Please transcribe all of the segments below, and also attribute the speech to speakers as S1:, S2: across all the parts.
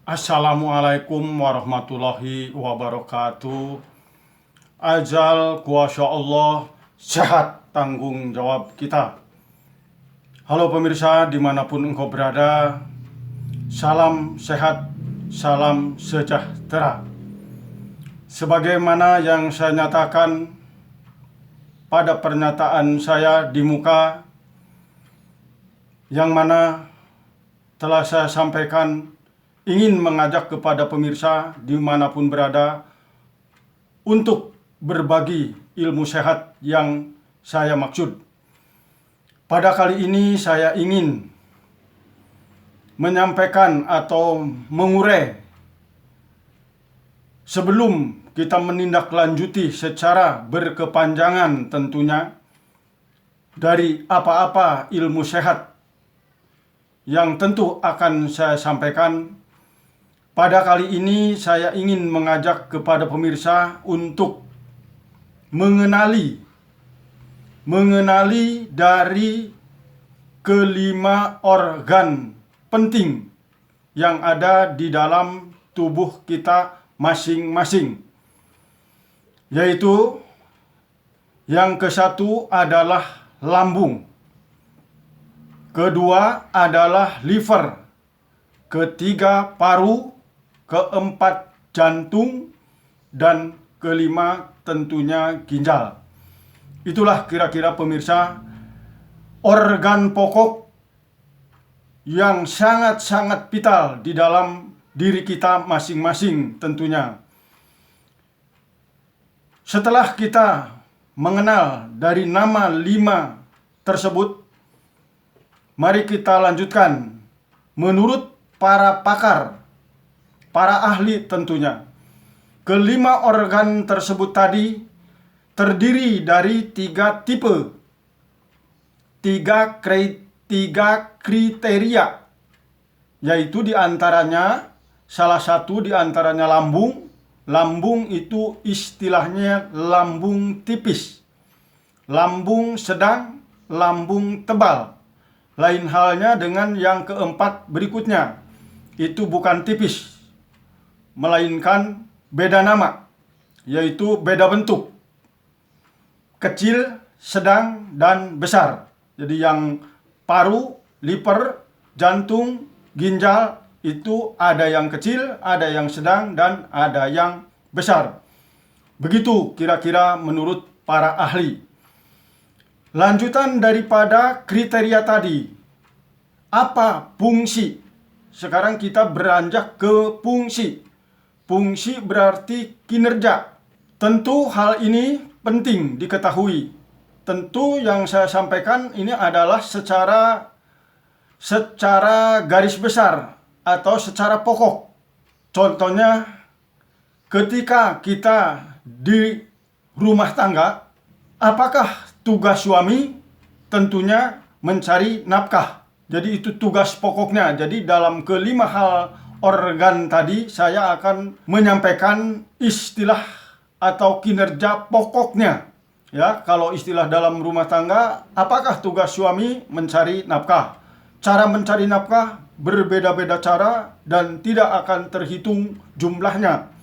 S1: Assalamualaikum warahmatullahi wabarakatuh. Ajal kuasa Allah, sehat tanggung jawab kita. Halo pemirsa dimanapun engkau berada, salam sehat, salam sejahtera. Sebagaimana yang saya nyatakan pada pernyataan saya di muka, yang mana telah saya sampaikan, ingin mengajak kepada pemirsa dimanapun berada untuk berbagi ilmu sehat yang saya maksud. Pada kali ini saya ingin menyampaikan atau mengurai sebelum kita menindaklanjuti secara berkepanjangan tentunya dari apa-apa ilmu sehat yang tentu akan saya sampaikan. Pada kali ini saya ingin mengajak kepada pemirsa untuk mengenali dari kelima organ penting yang ada di dalam tubuh kita masing-masing. Yaitu yang ke-1 adalah lambung, kedua adalah liver, ketiga paru, keempat jantung, dan kelima tentunya ginjal. Itulah kira-kira pemirsa organ pokok yang sangat-sangat vital di dalam diri kita masing-masing tentunya. Setelah kita mengenal dari nama 5 tersebut, mari kita lanjutkan menurut para pakar, para ahli tentunya. Kelima organ tersebut tadi terdiri dari 3 tipe, 3 kriteria, yaitu diantaranya salah satu diantaranya lambung. Lambung itu istilahnya lambung tipis, lambung sedang, lambung tebal. Lain halnya dengan yang keempat berikutnya, itu bukan tipis, melainkan beda nama, yaitu beda bentuk, kecil, sedang, dan besar. Jadi yang paru, liver, jantung, ginjal itu ada yang kecil, ada yang sedang, dan ada yang besar. Begitu kira-kira menurut para ahli. Lanjutan daripada kriteria tadi, apa fungsi? Sekarang kita beranjak ke fungsi. Fungsi berarti kinerja. Tentu hal ini penting diketahui. Tentu yang saya sampaikan ini adalah secara garis besar atau secara pokok. Contohnya ketika kita di rumah tangga, apakah tugas suami? Tentunya mencari nafkah. Jadi itu tugas pokoknya. Jadi dalam kelima hal organ tadi saya akan menyampaikan istilah atau kinerja pokoknya. Ya, kalau istilah dalam rumah tangga, apakah tugas suami? Mencari nafkah. Cara mencari nafkah berbeda-beda cara dan tidak akan terhitung jumlahnya.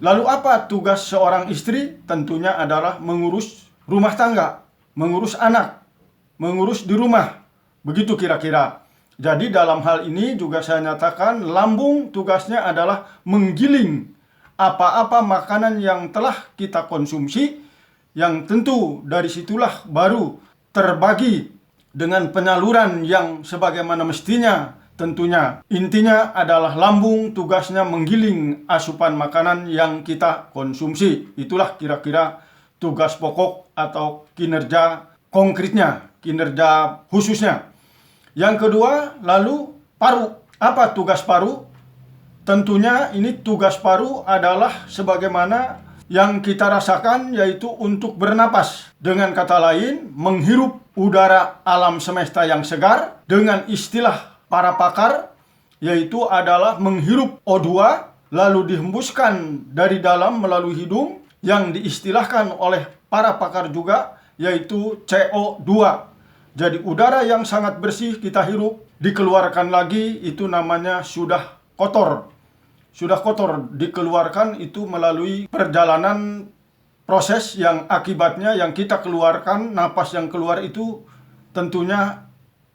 S1: Lalu apa tugas seorang istri? Tentunya adalah mengurus rumah tangga, mengurus anak, mengurus di rumah. Begitu kira-kira. Jadi dalam hal ini juga saya nyatakan lambung tugasnya adalah menggiling apa-apa makanan yang telah kita konsumsi, yang tentu dari situlah baru terbagi dengan penyaluran yang sebagaimana mestinya tentunya. Intinya adalah lambung tugasnya menggiling asupan makanan yang kita konsumsi. Itulah kira-kira tugas pokok atau kinerja konkretnya, kinerja khususnya. Yang kedua, lalu paru. Apa tugas paru? Tentunya ini tugas paru adalah sebagaimana yang kita rasakan, yaitu untuk bernapas. Dengan kata lain, menghirup udara alam semesta yang segar. Dengan istilah para pakar, yaitu adalah menghirup O2 lalu dihembuskan dari dalam melalui hidung, yang diistilahkan oleh para pakar juga yaitu CO2. Jadi udara yang sangat bersih kita hirup, dikeluarkan lagi itu namanya sudah kotor. sudah kotor, dikeluarkan itu melalui perjalanan proses yang akibatnya yang kita keluarkan, napas yang keluar itu tentunya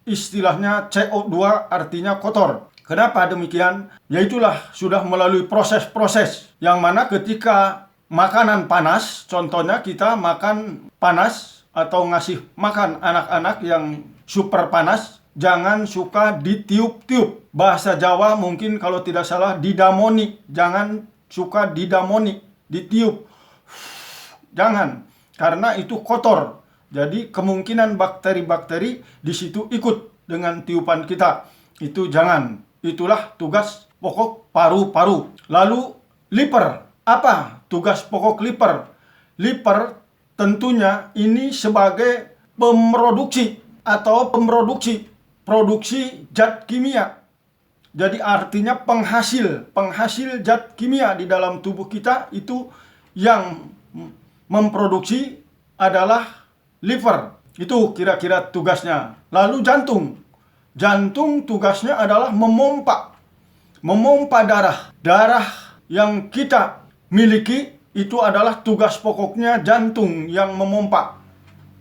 S1: istilahnya CO2, artinya kotor. Kenapa demikian? Yaitulah sudah melalui proses-proses yang mana ketika makanan panas, contohnya kita makan panas atau ngasih makan anak-anak yang super panas, jangan suka ditiup-tiup. Bahasa Jawa mungkin kalau tidak salah didamoni, jangan suka didamoni, ditiup. Jangan, karena itu kotor. Jadi kemungkinan bakteri-bakteri di situ ikut dengan tiupan kita. Itu jangan. Itulah tugas pokok paru-paru. Lalu liver. Apa tugas pokok liver? Liver tentunya ini sebagai pemroduksi atau produksi zat kimia. Jadi artinya penghasil zat kimia di dalam tubuh kita itu yang memproduksi adalah liver. Itu kira-kira tugasnya. Lalu jantung. Jantung tugasnya adalah memompa darah. Darah yang kita miliki itu adalah tugas pokoknya jantung yang memompa.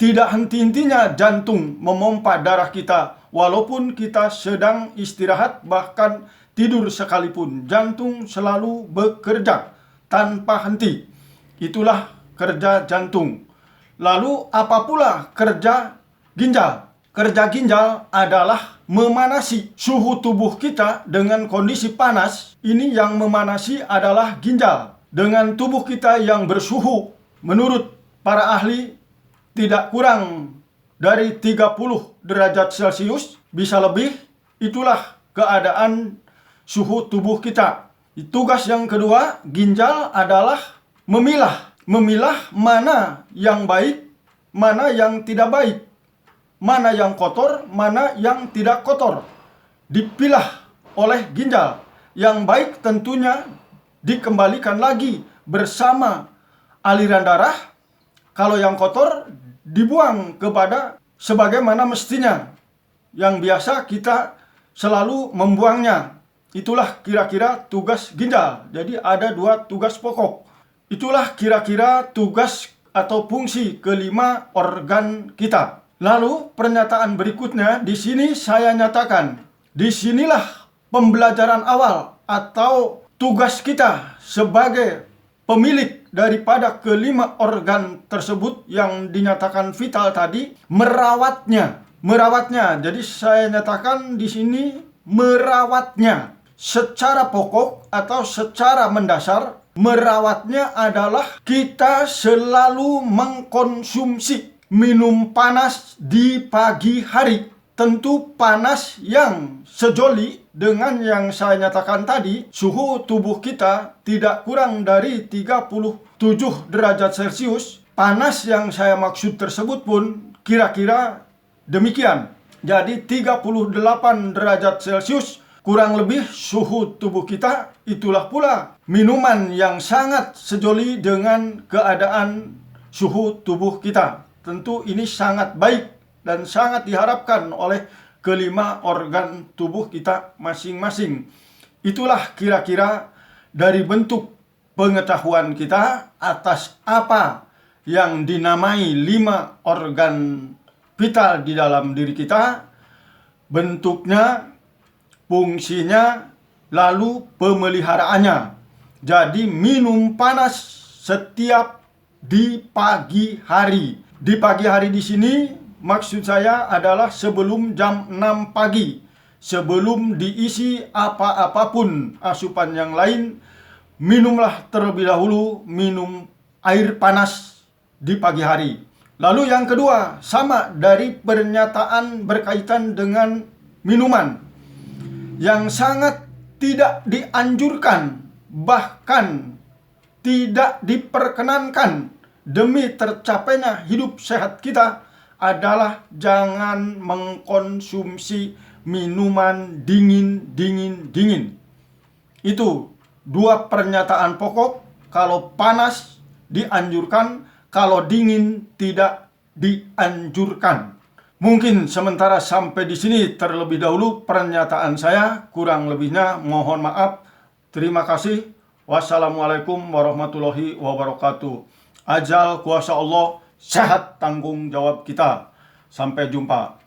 S1: Tidak henti-hentinya jantung memompa darah kita. Walaupun kita sedang istirahat, bahkan tidur sekalipun, jantung selalu bekerja tanpa henti. Itulah kerja jantung. Lalu apa pula kerja ginjal? Kerja ginjal adalah memanasi suhu tubuh kita dengan kondisi panas. Ini yang memanasi adalah ginjal. Dengan tubuh kita yang bersuhu, menurut para ahli, tidak kurang dari 30 derajat Celcius, bisa lebih, itulah keadaan suhu tubuh kita. Tugas yang kedua, ginjal adalah memilah. Memilah mana yang baik, mana yang tidak baik. Mana yang kotor, mana yang tidak kotor. Dipilah oleh ginjal. Yang baik tentunya dikembalikan lagi bersama aliran darah. Kalau yang kotor dibuang kepada sebagaimana mestinya. Yang biasa kita selalu membuangnya. Itulah kira-kira tugas ginjal. Jadi ada 2 tugas pokok. Itulah kira-kira tugas atau fungsi kelima organ kita. Lalu pernyataan berikutnya di sini saya nyatakan, disinilah pembelajaran awal atau tugas kita sebagai pemilik daripada kelima organ tersebut yang dinyatakan vital tadi, merawatnya. Jadi saya nyatakan di sini merawatnya. Secara pokok atau secara mendasar, merawatnya adalah kita selalu mengkonsumsi minum panas di pagi hari. Tentu panas yang sejoli dengan yang saya nyatakan tadi, suhu tubuh kita tidak kurang dari 37 derajat Celcius. Panas yang saya maksud tersebut pun kira-kira demikian. Jadi 38 derajat Celcius kurang lebih suhu tubuh kita. Itulah pula minuman yang sangat sejoli dengan keadaan suhu tubuh kita. Tentu ini sangat baik dan sangat diharapkan oleh kelima organ tubuh kita masing-masing. Itulah kira-kira dari bentuk pengetahuan kita atas apa yang dinamai 5 organ vital di dalam diri kita, bentuknya, fungsinya, lalu pemeliharaannya. Jadi minum panas setiap di pagi hari. Di pagi hari di sini maksud saya adalah sebelum jam 6 pagi. Sebelum diisi apa-apapun asupan yang lain, minumlah terlebih dahulu minum air panas di pagi hari. Lalu yang kedua, sama dari pernyataan berkaitan dengan minuman yang sangat tidak dianjurkan, bahkan tidak diperkenankan demi tercapainya hidup sehat kita adalah jangan mengkonsumsi minuman dingin. Itu 2 pernyataan pokok. Kalau panas dianjurkan, kalau dingin tidak dianjurkan. Mungkin sementara sampai di sini terlebih dahulu pernyataan saya, kurang lebihnya mohon maaf. Terima kasih. Wassalamualaikum warahmatullahi wabarakatuh. Ajal kuasa Allah, sehat tanggung jawab kita. Sampai jumpa.